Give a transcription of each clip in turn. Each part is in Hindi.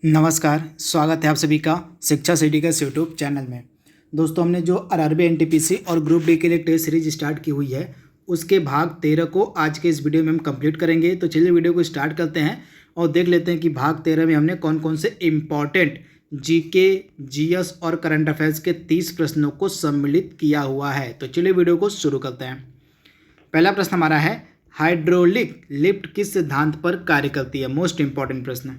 नमस्कार, स्वागत है आप सभी का शिक्षा सिटी के यूट्यूब चैनल में। दोस्तों, हमने जो आरआरबी एनटीपीसी और ग्रुप डी के लिए टेस्ट सीरीज स्टार्ट की हुई है उसके भाग 13 को आज के इस वीडियो में हम कंप्लीट करेंगे। तो चलिए वीडियो को स्टार्ट करते हैं और देख लेते हैं कि भाग 13 में हमने कौन कौन से इम्पॉर्टेंट जीके, जीएस और करंट अफेयर्स के 30 प्रश्नों को सम्मिलित किया हुआ है। तो चलिए वीडियो को शुरू करते हैं। पहला प्रश्न हमारा है, हाइड्रोलिक लिफ्ट किस सिद्धांत पर कार्य करती है? मोस्ट इंपॉर्टेंट प्रश्न।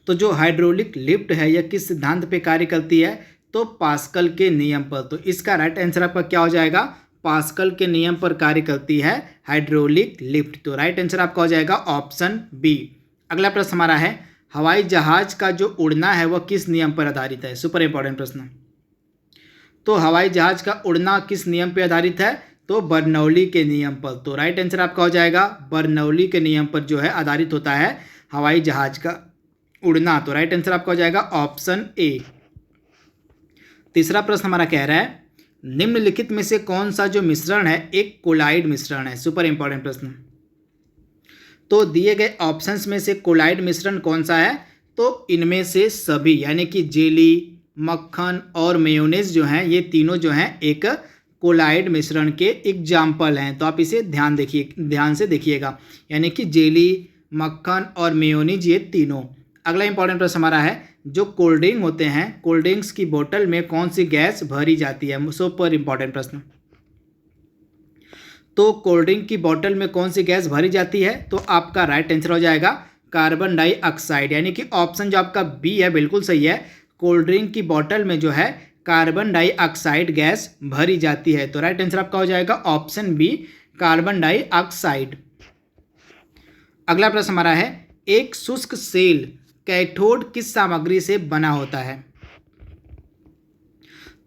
तो जो हाइड्रोलिक लिफ्ट है यह किस सिद्धांत पे कार्य करती है? तो पास्कल के नियम पर। तो इसका राइट आंसर आपका क्या हो जाएगा? पास्कल के नियम पर कार्य करती है हाइड्रोलिक लिफ्ट। तो राइट आंसर आपका हो जाएगा ऑप्शन बी। अगला प्रश्न हमारा है, हवाई जहाज का जो उड़ना है वह किस नियम पर आधारित है? सुपर इंपॉर्टेंट प्रश्न। तो हवाई जहाज का उड़ना किस नियम पर आधारित है? तो बर्नौली के नियम पर। तो राइट आंसर आपका हो जाएगा बर्नौली के नियम पर जो है आधारित होता है हवाई जहाज का उड़ना। तो राइट आंसर आपका हो जाएगा ऑप्शन ए। तीसरा प्रश्न हमारा कह रहा है, निम्नलिखित में से कौन सा जो मिश्रण है एक कोलाइड मिश्रण है? सुपर इंपॉर्टेंट प्रश्न। तो दिए गए ऑप्शंस में से कोलाइड मिश्रण कौन सा है? तो इनमें से सभी, यानी कि जेली, मक्खन और मेयोनेज जो हैं ये तीनों जो हैं एक कोलाइड मिश्रण के एग्जाम्पल हैं। तो आप इसे ध्यान से देखिएगा, यानी कि जेली, मक्खन और मेयोनीज ये तीनों। अगला इंपॉर्टेंट प्रश्न हमारा है, जो कोल्ड ड्रिंक होते हैं कोल्ड ड्रिंक्स की बोतल में कौन सी गैस भरी जाती है? सुपर इंपॉर्टेंट प्रश्न। तो कोल्ड ड्रिंक की बोतल में कौन सी गैस भरी जाती है? तो आपका राइट आंसर हो जाएगा कार्बन डाइऑक्साइड, यानी कि ऑप्शन जो आपका बी है बिल्कुल सही है। कोल्ड ड्रिंक की बोतल में जो है कार्बन डाइऑक्साइड गैस भरी जाती है। तो राइट आंसर आपका हो जाएगा ऑप्शन बी, कार्बन डाइऑक्साइड। अगला प्रश्न हमारा है, एक शुष्क सेल कैथोड किस सामग्री से बना होता है?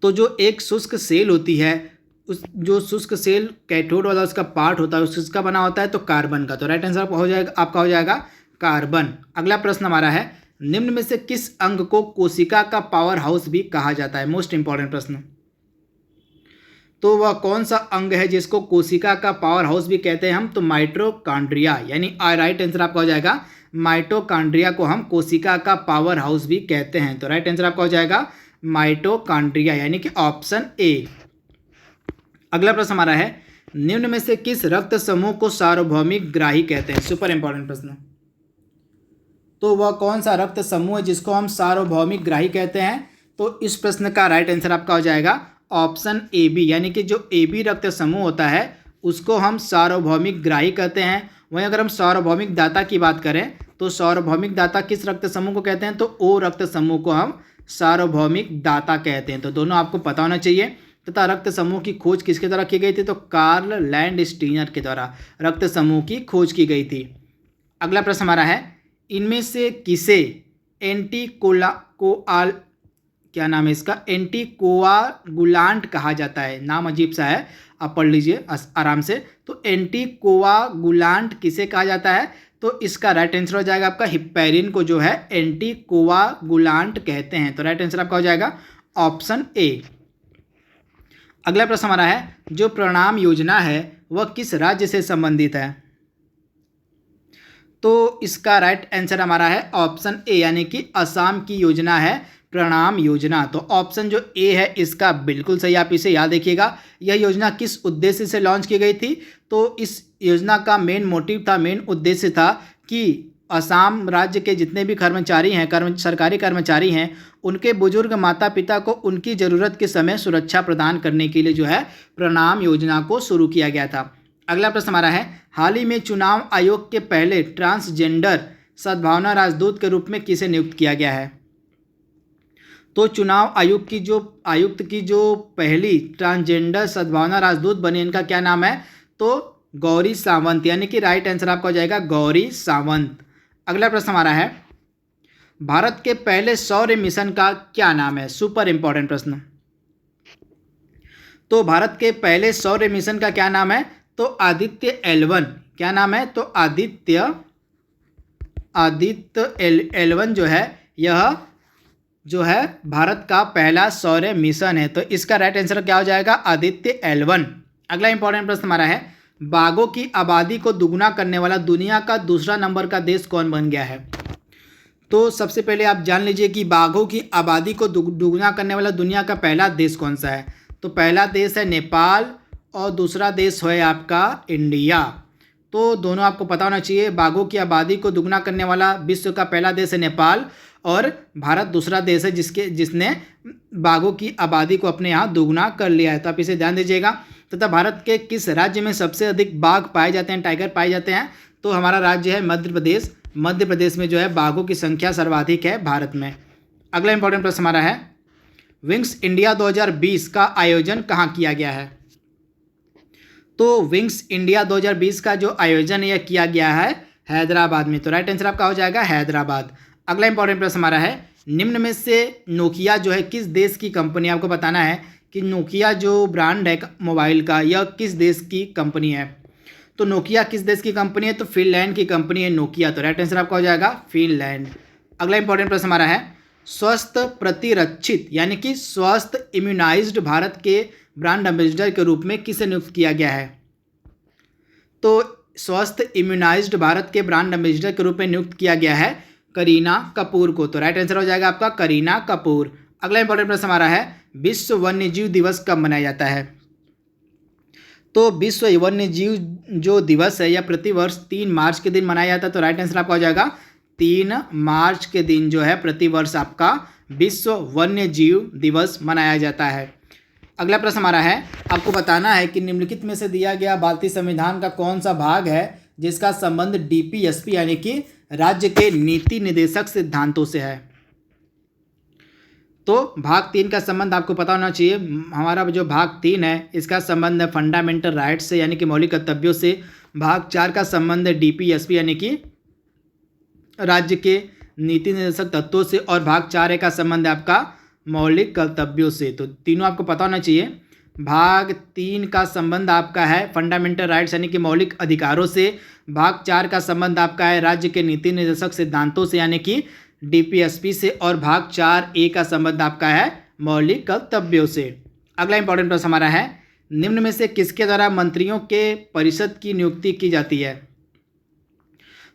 तो जो एक शुष्क सेल होती है, उस जो शुष्क सेल कैथोड वाला उसका पार्ट होता है उसका बना होता है तो कार्बन का। तो राइट आंसर आपका हो जाएगा कार्बन। अगला प्रश्न हमारा है, निम्न में से किस अंग को कोशिका का पावर हाउस भी कहा जाता है? मोस्ट इंपॉर्टेंट प्रश्न। तो वह कौन सा अंग है जिसको कोशिका का पावर हाउस भी कहते हैं हम? तो माइटोकॉन्ड्रिया, यानी राइट आंसर आपका हो जाएगा माइटोकॉन्ड्रिया को हम कोशिका का पावर हाउस भी कहते हैं। तो राइट आंसर आपका हो जाएगा माइटोकॉन्ड्रिया, यानी कि ऑप्शन ए। अगला प्रश्न हमारा है, निम्न में से किस रक्त समूह को सार्वभौमिक ग्राही कहते हैं? सुपर इंपॉर्टेंट प्रश्न। तो वह कौन सा रक्त समूह है जिसको हम सार्वभौमिक ग्राही कहते हैं? तो इस प्रश्न का राइट आंसर आपका हो जाएगा ऑप्शन ए बी, यानी कि जो ए बी रक्त समूह होता है उसको हम सार्वभौमिक ग्राही कहते हैं। वहीं अगर हम सार्वभौमिक दाता की बात करें तो सार्वभौमिक दाता किस रक्त समूह को कहते हैं? तो ओ रक्त समूह को हम सार्वभौमिक दाता कहते हैं। तो दोनों आपको पता होना चाहिए। तथा रक्त समूह की खोज किसके द्वारा की गई थी? तो कार्ल लैंडस्टीनर के द्वारा रक्त समूह की खोज की गई थी। अगला प्रश्न हमारा है, इनमें से किसे क्या नाम है इसका? एंटीकोआगुलांट कहा जाता है। नाम अजीब सा है, आप पढ़ लीजिए आराम से। तो एंटीकोआगुलांट किसे कहा जाता है? तो इसका राइट आंसर हो जाएगा आपका हिप्पेरिन को जो है एंटीकोआगुलांट कहते हैं। तो राइट आंसर आपका हो जाएगा ऑप्शन ए। अगला प्रश्न हमारा है, जो प्रणाम योजना है वह किस राज्य से संबंधित है? तो इसका राइट आंसर हमारा है ऑप्शन ए, यानी कि असम की योजना है प्रणाम योजना। तो ऑप्शन जो ए है इसका बिल्कुल सही, आप इसे याद रखिएगा। यह योजना किस उद्देश्य से लॉन्च की गई थी? तो इस योजना का मेन मोटिव था, मेन उद्देश्य था कि असम राज्य के जितने भी कर्मचारी हैं, सरकारी कर्मचारी हैं, उनके बुजुर्ग माता पिता को उनकी ज़रूरत के समय सुरक्षा प्रदान करने के लिए जो है प्रणाम योजना को शुरू किया गया था। अगला प्रश्न हमारा है, हाल ही में चुनाव आयोग के पहले ट्रांसजेंडर सद्भावना राजदूत के रूप में किसे नियुक्त किया गया है? तो चुनाव आयुक्त की जो पहली ट्रांसजेंडर सद्भावना राजदूत बनी, इनका क्या नाम है? तो गौरी सावंत, यानी कि राइट आंसर आपका हो जाएगा गौरी सावंत। अगला प्रश्न हमारा है, भारत के पहले सौर मिशन का क्या नाम है? सुपर इंपॉर्टेंट प्रश्न। तो भारत के पहले सौर मिशन का क्या नाम है? तो आदित्य L1। क्या नाम है? तो आदित्य L1 जो है यह जो है भारत का पहला सौर मिशन है। तो इसका राइट आंसर क्या हो जाएगा? आदित्य L1। अगला इंपॉर्टेंट प्रश्न हमारा है, बाघों की आबादी को दुगुना करने वाला दुनिया का दूसरा नंबर का देश कौन बन गया है? तो सबसे पहले आप जान लीजिए कि बाघों की आबादी को दुगना करने वाला दुनिया का पहला देश कौन सा है। तो पहला देश है नेपाल और दूसरा देश है आपका इंडिया। तो दोनों आपको पता होना चाहिए। बाघों की आबादी को दुगना करने वाला विश्व का पहला देश है नेपाल और भारत दूसरा देश है जिसने बाघों की आबादी को अपने यहाँ दुगना कर लिया है। तो आप इसे ध्यान दीजिएगा। तथा भारत के किस राज्य में सबसे अधिक बाघ पाए जाते हैं, टाइगर पाए जाते हैं? तो हमारा राज्य है मध्य प्रदेश। मध्य प्रदेश में जो है बाघों की संख्या सर्वाधिक है भारत में। अगला इंपॉर्टेंट प्रश्न हमारा है, विंग्स इंडिया 2020 का आयोजन कहाँ किया गया है? तो विंग्स इंडिया 2020 का जो आयोजन यह किया गया है हैदराबाद में। तो राइट आंसर आपका हो जाएगा हैदराबाद। अगला इंपॉर्टेंट प्रश्न हमारा है, निम्न में से नोकिया जो है किस देश की कंपनी? आपको बताना है कि नोकिया जो ब्रांड है मोबाइल का यह किस देश की कंपनी है। तो नोकिया किस देश की कंपनी है? तो फिनलैंड की कंपनी है नोकिया। तो राइट आंसर आपका हो जाएगा फिनलैंड। अगला इंपॉर्टेंट प्रश्न हमारा है, स्वस्थ प्रतिरक्षित यानी कि स्वस्थ इम्यूनाइज्ड भारत के ब्रांड एम्बेसडर के रूप में किसे नियुक्त किया गया है? तो स्वस्थ इम्यूनाइज्ड भारत के ब्रांड एम्बेसडर के रूप में नियुक्त किया गया है करीना कपूर को। तो राइट आंसर हो जाएगा आपका करीना कपूर। अगला इंपॉर्टेंट प्रश्न हमारा है, विश्व वन्यजीव दिवस कब मनाया जाता है? तो विश्व वन्यजीव जो दिवस है यह प्रतिवर्ष 3 मार्च के दिन मनाया जाता है। तो राइट आंसर आपका हो जाएगा 3 मार्च के दिन जो है प्रतिवर्ष आपका विश्व वन्यजीव दिवस मनाया जाता है। अगला प्रश्न हमारा है, आपको बताना है कि निम्नलिखित में से दिया गया भारतीय संविधान का कौन सा भाग है जिसका संबंध डीपीएसपी यानी कि राज्य के नीति निर्देशक सिद्धांतों से है? तो भाग 3 का संबंध आपको पता होना चाहिए। हमारा जो भाग 3 है इसका संबंध है फंडामेंटल राइट्स से यानी कि मौलिक कर्तव्यों से। भाग 4 का संबंध है डीपीएसपी यानी कि राज्य के नीति निर्देशक तत्वों से और भाग 4 का संबंध है आपका मौलिक कर्तव्यों से। तो तीनों आपको पता होना चाहिए। भाग 3 का संबंध आपका है फंडामेंटल राइट्स यानी कि मौलिक अधिकारों से। भाग 4 का संबंध आपका है राज्य के नीति निर्देशक सिद्धांतों से यानी कि डीपीएसपी से और भाग 4A का संबंध आपका है मौलिक कर्तव्यों से। अगला इंपॉर्टेंट प्रश्न हमारा है, निम्न में से किसके द्वारा मंत्रियों के परिषद की नियुक्ति की जाती है?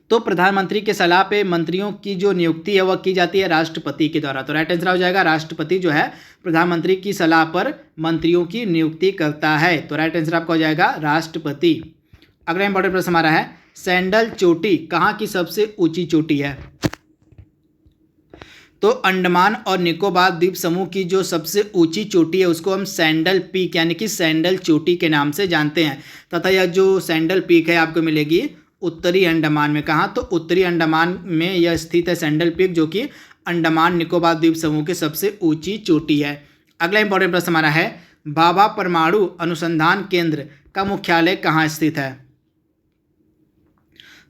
तो प्रधानमंत्री के सलाह पे मंत्रियों की जो नियुक्ति है वह की जाती है राष्ट्रपति के द्वारा। तो राइट आंसर हो जाएगा राष्ट्रपति जो है प्रधानमंत्री की सलाह पर मंत्रियों की नियुक्ति करता है। तो राइट आंसर आपका हो जाएगा राष्ट्रपति। अगला इंपॉर्टेंट प्रश्न हमारा है, सैंडल चोटी कहाँ की सबसे ऊंची चोटी है? तो अंडमान और निकोबार द्वीप समूह की जो सबसे ऊंची चोटी है उसको हम सैंडल पीक यानी कि सैंडल चोटी के नाम से जानते हैं। तथा यह जो सैंडल पीक है आपको मिलेगी उत्तरी अंडमान में। कहाँ? तो उत्तरी अंडमान में यह स्थित है सैंडल पीक जो कि अंडमान निकोबार द्वीप समूह की सबसे ऊंची चोटी है। अगला इंपॉर्टेंट प्रश्न हमारा है, भाभा परमाणु अनुसंधान केंद्र का मुख्यालय कहाँ स्थित है?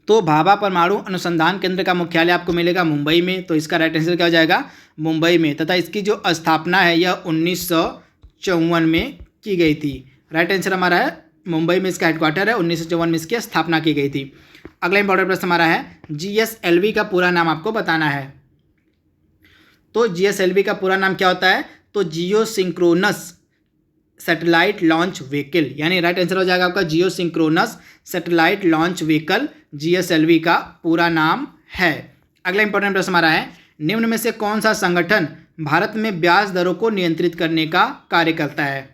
तो भाभा परमाणु अनुसंधान केंद्र का मुख्यालय आपको मिलेगा मुंबई में। तो इसका राइट आंसर क्या हो जाएगा? मुंबई में। तथा इसकी जो स्थापना है यह 1954 में की गई थी। राइट आंसर हमारा है मुंबई में इसका हेडक्वार्टर है। 1954 में इसकी स्थापना की गई थी। अगला इंपॉर्टेंट प्रश्न हमारा है, जीएसएलवी का पूरा नाम आपको बताना है। तो जीएसएलवी का पूरा नाम क्या होता है? तो geosynchronous satellite launch vehicle, यानी राइट आंसर हो जाएगा आपका geosynchronous satellite launch vehicle GSLV का पूरा नाम है। अगला इंपॉर्टेंट प्रश्न हमारा है, निम्न में से कौन सा संगठन भारत में ब्याज दरों को नियंत्रित करने का कार्य करता है?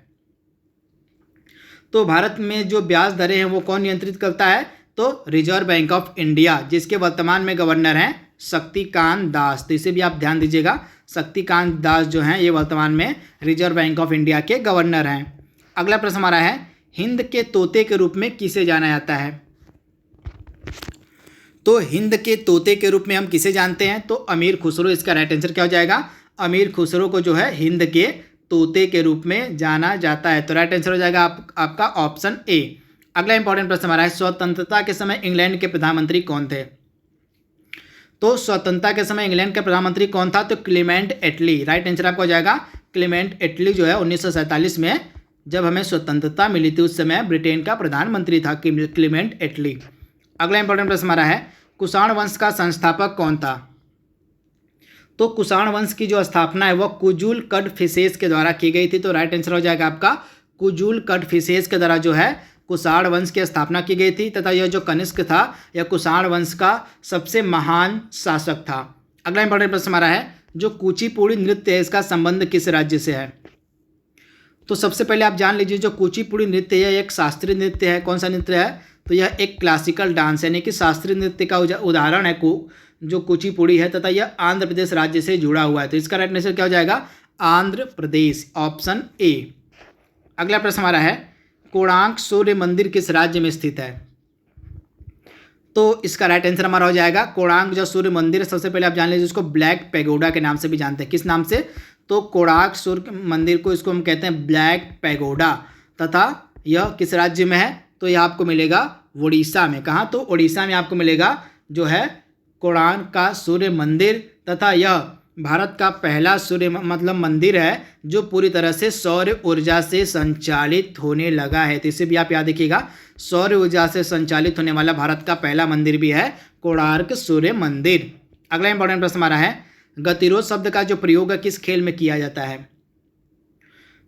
तो भारत में जो ब्याज दरें हैं वो कौन नियंत्रित करता है? तो रिजर्व बैंक ऑफ इंडिया, जिसके वर्तमान में गवर्नर हैं शक्तिकांत दास। तो इसे भी आप ध्यान दीजिएगा, शक्तिकांत दास जो हैं ये वर्तमान में रिजर्व बैंक ऑफ इंडिया के गवर्नर हैं। अगला प्रश्न हमारा है, हिंद के तोते के रूप में किसे जाना जाता है? तो हिंद के तोते के रूप में हम किसे जानते हैं? तो अमीर खुसरो। इसका राइट आंसर क्या हो जाएगा? अमीर खुसरो को जो है हिंद के तोते के रूप में जाना जाता है। तो राइट आंसर हो जाएगा आपका ऑप्शन ए। अगला इंपॉर्टेंट प्रश्न हमारा है, स्वतंत्रता के समय इंग्लैंड के प्रधानमंत्री कौन थे? तो स्वतंत्रता के समय इंग्लैंड के प्रधानमंत्री कौन था? तो क्लीमेंट एटली। राइट आंसर आपको हो जाएगा क्लीमेंट एटली जो है 1947 में जब हमें स्वतंत्रता मिली थी उस समय ब्रिटेन का प्रधानमंत्री था क्लीमेंट एटली। अगला इंपॉर्टेंट प्रश्न हमारा है, कुषाण वंश का संस्थापक कौन था? तो कुषाण वंश की जो स्थापना है वह कुजुल कड़फिसेस के द्वारा की गई थी। तो राइट आंसर हो जाएगा आपका कुजुल कड़फिसेस के द्वारा जो है कुषाण वंश की स्थापना की गई थी। तथा यह जो कनिष्क था यह कुषाण वंश का सबसे महान शासक था। अगला इंपॉर्टेंट प्रश्न हमारा है, जो कुचिपुड़ी नृत्य है इसका संबंध किस राज्य से है? तो सबसे पहले आप जान लीजिए, जो कुचिपुड़ी नृत्य है एक शास्त्रीय नृत्य है। कौन सा नृत्य है? तो यह एक क्लासिकल डांस यानी कि शास्त्रीय नृत्य का उदाहरण है जो कुचिपुड़ी है, तथा यह आंध्र प्रदेश राज्य से जुड़ा हुआ है। तो इसका राइट आंसर क्या हो जाएगा? Andhra Pradesh, option A. अगला प्रश्न हमारा है, कोणार्क सूर्य मंदिर किस राज्य में स्थित है? तो इसका राइट आंसर हमारा हो जाएगा कोणार्क जो सूर्य मंदिर है, सबसे पहले आप जान लीजिए इसको ब्लैक पैगोडा के नाम से भी जानते हैं। किस नाम से? तो कोणार्क सूर्य मंदिर को इसको हम कहते हैं ब्लैक पैगोडा, तथा यह किस राज्य में है? तो यह आपको मिलेगा उड़ीसा में। कहाँ? तो उड़ीसा में आपको मिलेगा जो है कोणार्क का सूर्य मंदिर, तथा यह भारत का पहला सूर्य मंदिर है जो पूरी तरह से सौर ऊर्जा से संचालित होने लगा है। तो इसे भी आप याद रखिएगा, सौर ऊर्जा से संचालित होने वाला भारत का पहला मंदिर भी है कोणार्क सूर्य मंदिर। अगला इंपॉर्टेंट प्रश्न हमारा है, गतिरोध शब्द का जो प्रयोग है किस खेल में किया जाता है?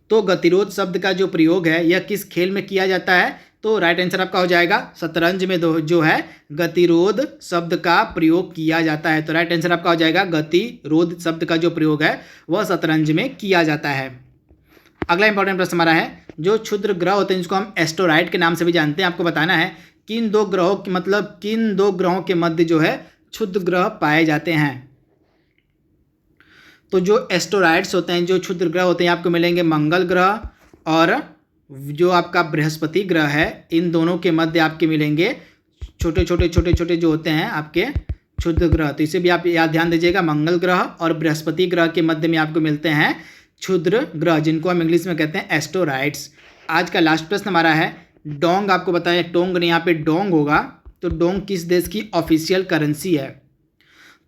तो गतिरोध शब्द का जो प्रयोग है यह किस खेल में किया जाता है? तो राइट आंसर आपका हो जाएगा शतरंज में जो है गतिरोध शब्द का प्रयोग किया जाता है। तो राइट आंसर आपका हो जाएगा गतिरोध शब्द का जो प्रयोग है वह शतरंज में किया जाता है। अगला इंपॉर्टेंट प्रश्न हमारा है, जो क्षुद्र ग्रह होते हैं जिसको हम एस्टेरॉइड के नाम से भी जानते हैं, आपको बताना है किन दो ग्रहों के मध्य जो है क्षुद्र ग्रह पाए जाते हैं। तो जो एस्टेरॉइड्स होते हैं, जो क्षुद्र ग्रह होते हैं, आपको मिलेंगे मंगल ग्रह और जो आपका बृहस्पति ग्रह है। इन दोनों के मध्य आपके मिलेंगे छोटे छोटे जो होते हैं आपके क्षुद्र ग्रह। तो इसे भी आप ध्यान दीजिएगा, मंगल ग्रह और बृहस्पति ग्रह के मध्य में आपको मिलते हैं क्षुद्र ग्रह, जिनको हम इंग्लिश में कहते हैं एस्टेरॉइड्स। आज का लास्ट प्रश्न हमारा है, डोंग आपको बताया, टोंग नहीं, यहाँ पे डोंग होगा। तो डोंग किस देश की ऑफिशियल करेंसी है?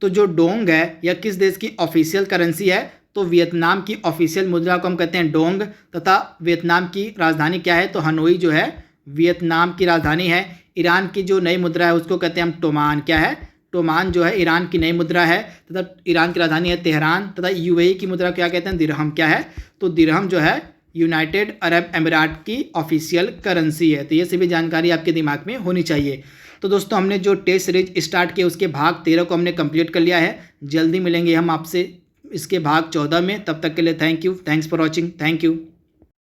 तो जो डोंग है यह किस देश की ऑफिशियल करेंसी है? तो वियतनाम की ऑफिशियल मुद्रा को हम कहते हैं डोंग, तथा वियतनाम की राजधानी क्या है? तो हनोई जो है वियतनाम की राजधानी है। ईरान की जो नई मुद्रा है उसको कहते हैं हम टोमान। क्या है? टोमान जो है ईरान की नई मुद्रा है, तथा ईरान की राजधानी है तेहरान। तथा यूएई की मुद्रा क्या कहते हैं? दिरहम। क्या है? तो दिरहम जो है यूनाइटेड अरब अमीरात की ऑफिशियल करेंसी है। तो ये सभी जानकारी आपके दिमाग में होनी चाहिए। तो दोस्तों, हमने जो टेस्ट सीरीज स्टार्ट किया उसके भाग 13 को हमने कंप्लीट कर लिया है। जल्दी मिलेंगे हम आपसे इसके भाग 14 में। तब तक के लिए thank you, thanks for watching, thank you.